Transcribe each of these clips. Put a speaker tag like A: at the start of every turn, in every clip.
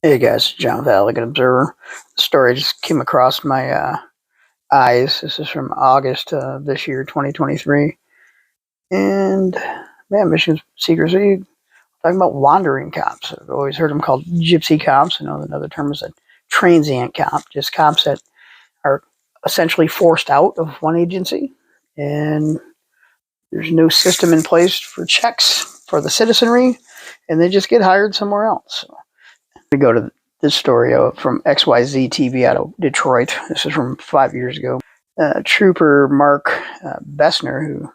A: Hey guys, John Valligan Observer. The story just came across my eyes. This is from August this year, 2023. And man, Michigan's secrecy, talking about wandering cops. I've always heard them called gypsy cops. I know another term is a transient cop, just cops that are essentially forced out of one agency. And there's no system in place for checks for the citizenry, and they just get hired somewhere else. So we go to this story from XYZ TV out of Detroit. This is from 5 years ago. Trooper Mark Bessner, who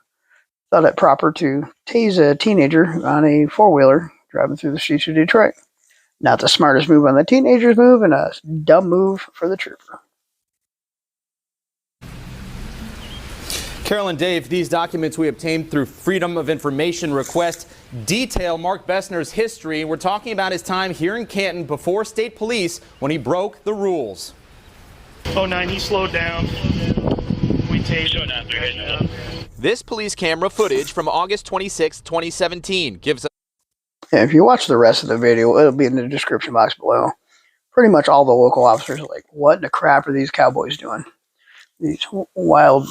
A: thought it proper to tase a teenager on a four-wheeler driving through the streets of Detroit. Not the smartest move on the teenager's move, and a dumb move for the trooper.
B: Carol and Dave, these documents we obtained through Freedom of Information request detail Mark Bessner's history. We're talking about his time here in Canton before state police when he broke the rules.
C: 09, he slowed down. We tased him.
B: This police camera footage from August 26, 2017 gives us...
A: Yeah, if you watch the rest of the video, it'll be in the description box below. Pretty much all the local officers are like, what in the crap are these cowboys doing? These wild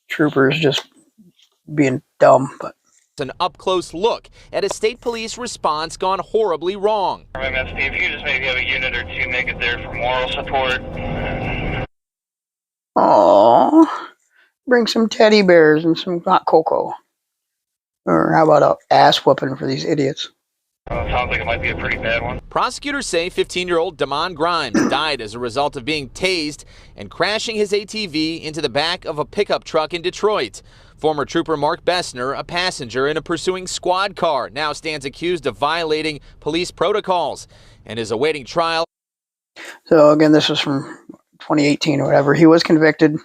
A: troopers just being dumb. But
B: an up-close look at a state police response gone horribly wrong.
D: MSP, if you just maybe have a unit or two, make it there for moral support.
A: Aww, bring some teddy bears and some hot cocoa. Or how about a ass whooping for these idiots?
D: Sounds like it might be a pretty bad one.
B: Prosecutors say 15-year-old Damon Grimes died as a result of being tased and crashing his ATV into the back of a pickup truck in Detroit. Former trooper Mark Bessner, a passenger in a pursuing squad car, now stands accused of violating police protocols and is awaiting trial.
A: So again, this was from 2018 or whatever. He was convicted,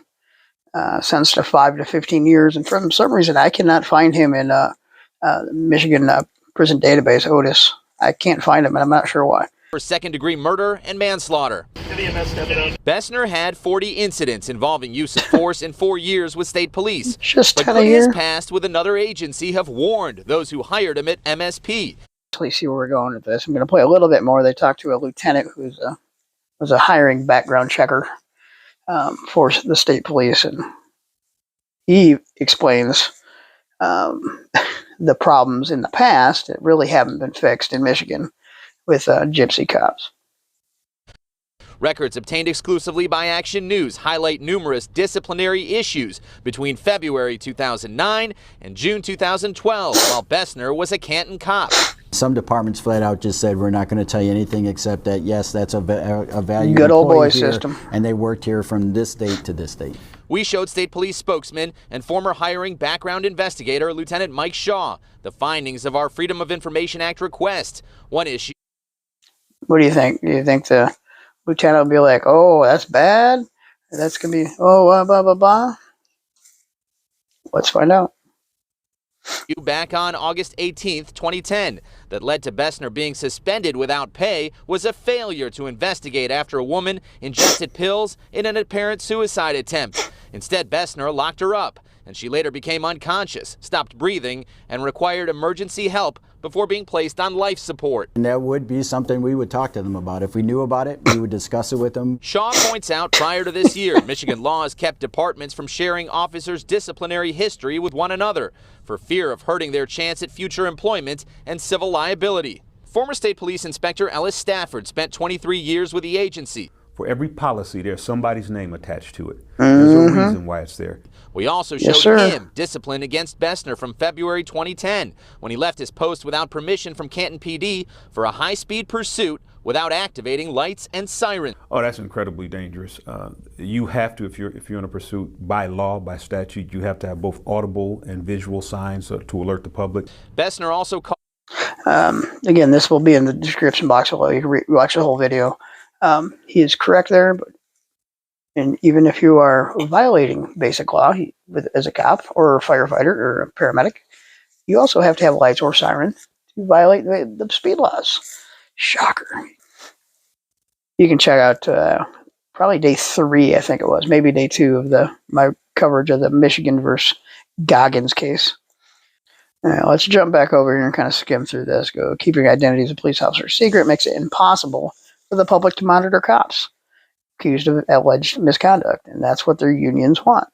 A: sentenced to 5 to 15 years, and for some reason I cannot find him in Michigan prison database, Otis. I can't find him, and I'm not sure why.
B: For second-degree murder and manslaughter. Bessner had 40 incidents involving use of force in 4 years with state police.
A: Just
B: but
A: 10
B: could
A: a
B: his
A: year.
B: past with another agency have warned those who hired him at MSP?
A: Let's see where we're going with this. I'm going to play a little bit more. They talked to a lieutenant who was a hiring background checker for the state police, and he explains the problems in the past that really haven't been fixed in Michigan with gypsy cops.
B: Records obtained exclusively by Action News highlight numerous disciplinary issues between February 2009 and June 2012, while Bessner was a Canton cop.
E: Some departments flat out just said, we're not going to tell you anything except that, yes, that's a value.
A: Good old boy system.
E: And they worked here from this date to this date.
B: We showed state police spokesman and former hiring background investigator, Lieutenant Mike Shaw, the findings of our Freedom of Information Act request. One issue.
A: What do you think? Do you think the lieutenant will be like, oh, that's bad? That's going to be, oh, blah, blah, blah? Let's find out.
B: Back on August 18th, 2010, that led to Bessner being suspended without pay was a failure to investigate after a woman ingested pills in an apparent suicide attempt. Instead, Bessner locked her up, and she later became unconscious, stopped breathing, and required emergency help before being placed on life support.
E: And that would be something we would talk to them about. If we knew about it, we would discuss it with them.
B: Shaw points out prior to this year, Michigan laws kept departments from sharing officers' disciplinary history with one another for fear of hurting their chance at future employment and civil liability. Former State Police Inspector Ellis Stafford spent 23 years with the agency.
F: For every policy, there's somebody's name attached to it. There's a reason why it's there.
B: We also showed him discipline against Bessner from February 2010 when he left his post without permission from Canton PD for a high-speed pursuit without activating lights and sirens.
F: Oh, that's incredibly dangerous. You have to, if you're in a pursuit, by law, by statute, you have to have both audible and visual signs to alert the public.
B: Bessner also called...
A: Again, this will be in the description box below. You can watch the whole video. He is correct there, and even if you are violating basic law as a cop or a firefighter or a paramedic, you also have to have lights or siren to violate the speed laws. Shocker. You can check out probably day 3, I think it was, maybe day 2 of my coverage of the Michigan versus Goggins case. Let's jump back over here and kind of skim through this. Keeping identity as a police officer secret makes it impossible for the public to monitor cops accused of alleged misconduct, and that's what their unions want.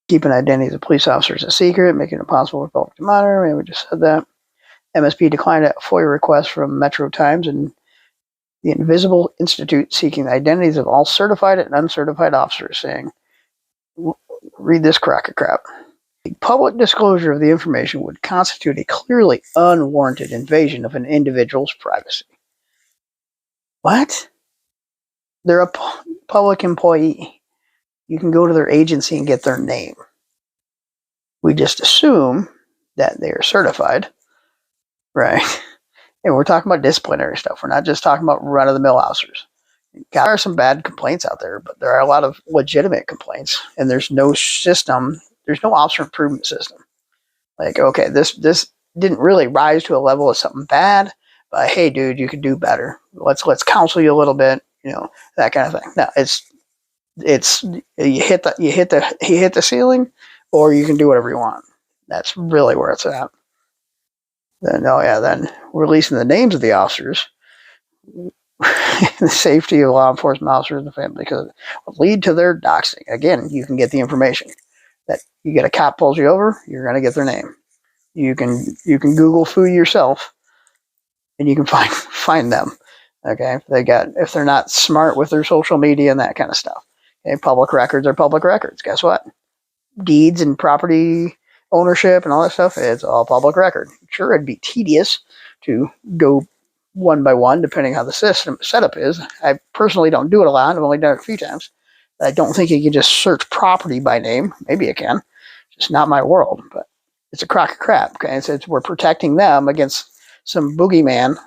A: Keeping identities of police officers a secret, making it impossible for the public to monitor. And we just said that. MSP declined a FOIA request from Metro Times and the Invisible Institute seeking the identities of all certified and uncertified officers, saying, read this crock of crap. The public disclosure of the information would constitute a clearly unwarranted invasion of an individual's privacy. What? They're a public employee. You can go to their agency and get their name. We just assume that they are certified, right? And we're talking about disciplinary stuff. We're not just talking about run-of-the-mill officers. There are some bad complaints out there, but there are a lot of legitimate complaints, and there's no system. There's no officer improvement system. Like, okay, this didn't really rise to a level of something bad, but hey, dude, you could do better. Let's counsel you a little bit, that kind of thing. No, it's you hit the ceiling, or you can do whatever you want. That's really where it's at. Then releasing the names of the officers, the safety of law enforcement officers and the family, because it will lead to their doxing. Again, you can get the information that you get a cop pulls you over, you're going to get their name. You can Google foo yourself, and you can find them. Okay, if they're not smart with their social media and that kind of stuff. Okay, public records are public records. Guess what? Deeds and property ownership and all that stuff, it's all public record. Sure, it'd be tedious to go one by one, depending how the system setup is. I personally don't do it a lot. I've only done it a few times. I don't think you can just search property by name. Maybe you can. It's not my world, but it's a crock of crap. Okay, we're protecting them against some boogeyman.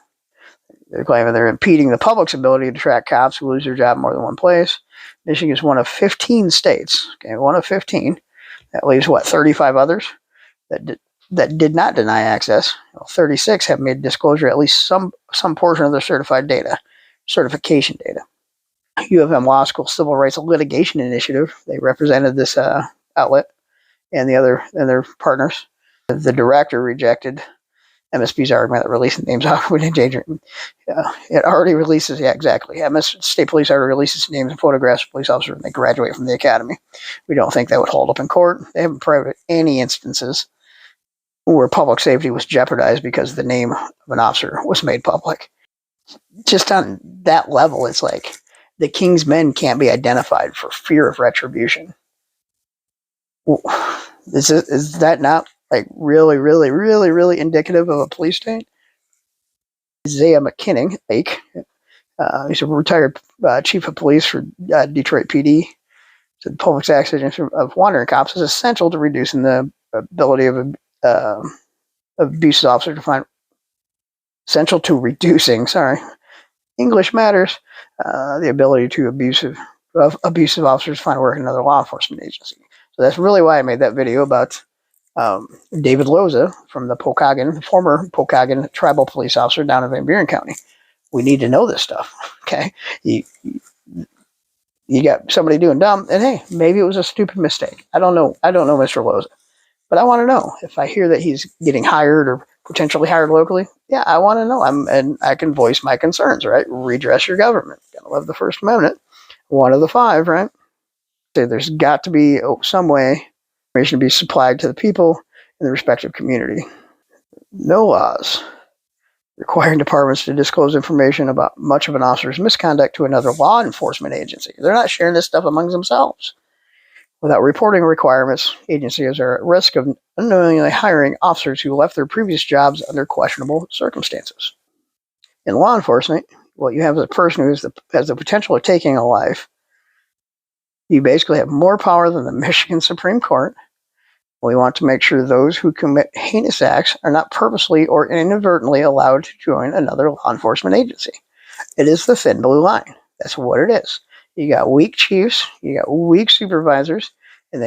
A: They're claiming they're impeding the public's ability to track cops who lose their job in more than one place. Michigan is one of 15 states. Okay, one of 15. That leaves 35 others that did not deny access. 36 have made disclosure at least some portion of their certification data. U of M Law School Civil Rights Litigation Initiative, they represented this outlet and their partners. The director rejected MSP's argument that releasing names out would endanger it. It already releases, exactly. State Police already releases names and photographs of police officers when they graduate from the academy. We don't think that would hold up in court. They haven't proved any instances where public safety was jeopardized because the name of an officer was made public. Just on that level, it's like the king's men can't be identified for fear of retribution. Is that not like really, really, really, really indicative of a police state? Isaiah McKinnon, he's a retired chief of police for Detroit PD. Said public's access of wandering cops is essential to reducing the ability of abusive officer to find. Essential to reducing. English matters. The ability to abusive officers find work in another law enforcement agency. So that's really why I made that video about David Loza from the former Pokagon tribal police officer down in Van Buren County. We need to know this stuff. Okay, you got somebody doing dumb, and hey, maybe it was a stupid mistake. I don't know Mr. Loza, but I want to know if I hear that he's getting hired or potentially hired locally. Yeah, I want to know. And I can voice my concerns, right? Redress your government. Gotta love the First Amendment. One of the 5, right? So there's got to be some way information to be supplied to the people in the respective community. No laws requiring departments to disclose information about much of an officer's misconduct to another law enforcement agency. They're not sharing this stuff among themselves. Without reporting requirements, agencies are at risk of unknowingly hiring officers who left their previous jobs under questionable circumstances. In law enforcement, what you have is a person who has the potential of taking a life. You basically have more power than the Michigan Supreme Court. We want to make sure those who commit heinous acts are not purposely or inadvertently allowed to join another law enforcement agency. It is the thin blue line. That's what it is. You got weak chiefs, you got weak supervisors, and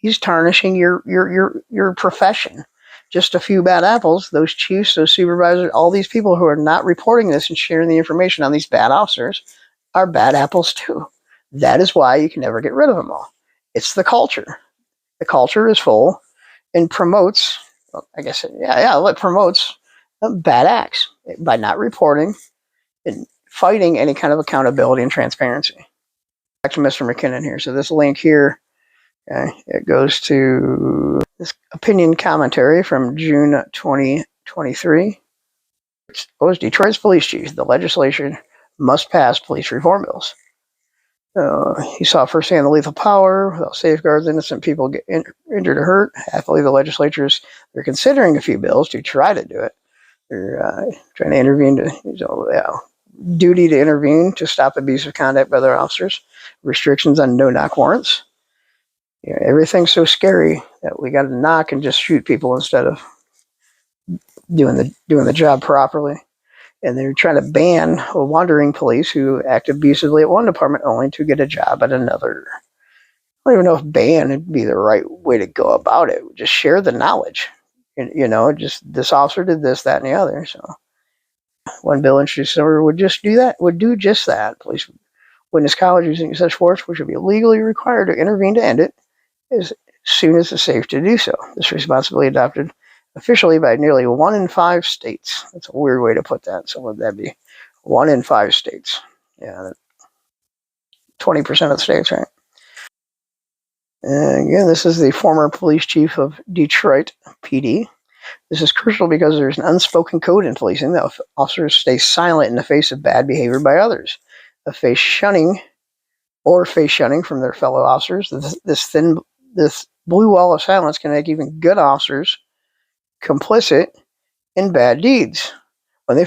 A: he's tarnishing your profession. Just a few bad apples, those chiefs, those supervisors, all these people who are not reporting this and sharing the information on these bad officers are bad apples too. That is why you can never get rid of them all. It's the culture. The culture is full and promotes, it promotes bad acts by not reporting and fighting any kind of accountability and transparency. Back to Mr. McKinnon here. So this link here, okay, it goes to this opinion commentary from June 2023. It was Detroit's police chief. The legislation must pass police reform bills. He saw firsthand the lethal power without safeguards, innocent people get injured or hurt. Happily, the legislatures, they're considering a few bills to try to do it. They're trying to intervene to, duty to intervene to stop abusive conduct by their officers, restrictions on no-knock warrants. Everything's so scary that we got to knock and just shoot people instead of doing the job properly. And they're trying to ban wandering police who act abusively at one department only to get a job at another. I don't even know if ban would be the right way to go about it. Just share the knowledge. Just this officer did this, that, and the other. So one bill introduced would do just that. Police witness college using such force, which would be legally required to intervene to end it as soon as it's safe to do so. This responsibility adopted officially by nearly 1 in 5 states. That's a weird way to put that. So would that be 1 in 5 states? Yeah, 20% of the states, right? And again, this is the former police chief of Detroit PD. This is crucial because there's an unspoken code in policing that officers stay silent in the face of bad behavior by others. Face shunning from their fellow officers. This blue wall of silence can make even good officers complicit in bad deeds when they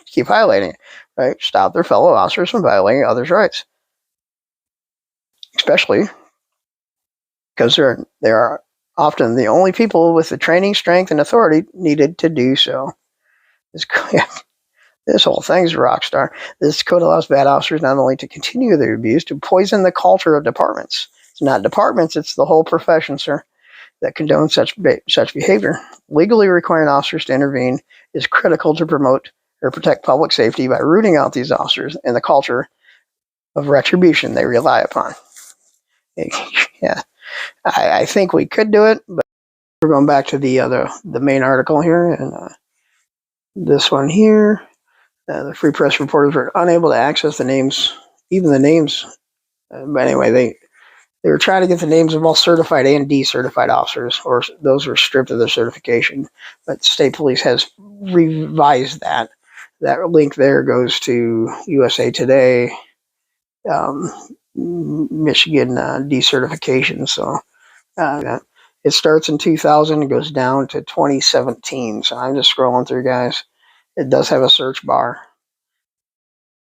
A: keep highlighting it, right? Stop their fellow officers from violating others' rights, especially because they are often the only people with the training, strength, and authority needed to do so. This whole thing's a rock star. This code allows bad officers not only to continue their abuse, to poison the culture of departments. It's not departments, it's the whole profession, sir, that condone such behavior. Legally requiring officers to intervene is critical to promote or protect public safety by rooting out these officers and the culture of retribution they rely upon. Yeah, I think we could do it, but we're going back to the main article here, and this one here. The Free Press reporters were unable to access the names, even the names. But anyway, they were trying to get the names of all certified and decertified officers, or those who were stripped of their certification. But state police has revised that. That link there goes to USA Today, Michigan decertification. So it starts in 2000 and goes down to 2017. So I'm just scrolling through, guys. It does have a search bar.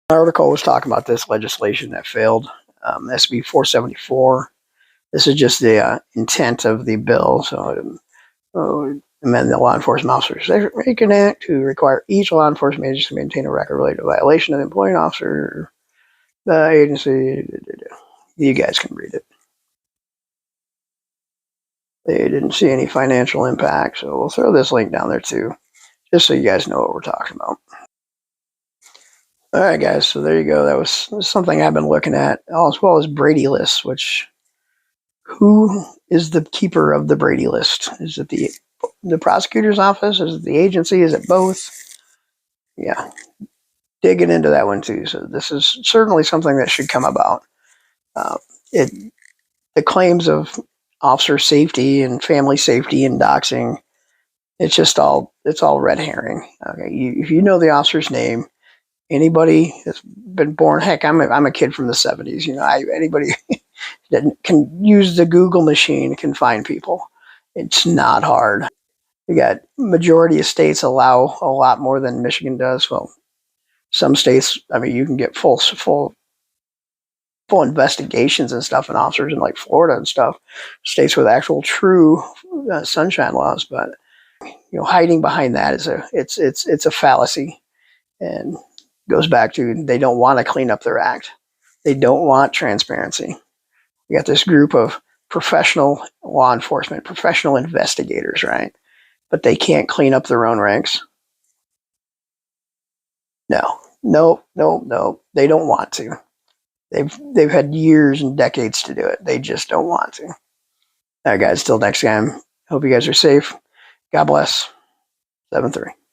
A: The article was talking about this legislation that failed, SB 474. This is just the intent of the bill. So amend the law enforcement officers. They make an act to require each law enforcement agency to maintain a record related to violation of the employing officer. The agency, you guys can read it. They didn't see any financial impact, so we'll throw this link down there too, just so you guys know what we're talking about. All right, guys, so there you go. That was something I've been looking at, as well as Brady lists, who is the keeper of the Brady list? Is it the prosecutor's office? Is it the agency? Is it both? Yeah, digging into that one too. So this is certainly something that should come about. The claims of officer safety and family safety and doxing, it's all red herring. Okay, if you know the officer's name, anybody that's been born, heck, I'm a kid from the 70s. Anybody that can use the Google machine can find people. It's not hard. We got majority of states allow a lot more than Michigan does. Well, some states, you can get full investigations and stuff and officers in like Florida and stuff, states with actual true sunshine laws. But hiding behind that is it's a fallacy, and goes back to they don't want to clean up their act. They don't want transparency. We got this group of professional law enforcement, professional investigators, right? But they can't clean up their own ranks. No. They don't want to. They've had years and decades to do it. They just don't want to. All right, guys, till next time. Hope you guys are safe. God bless. 7-3.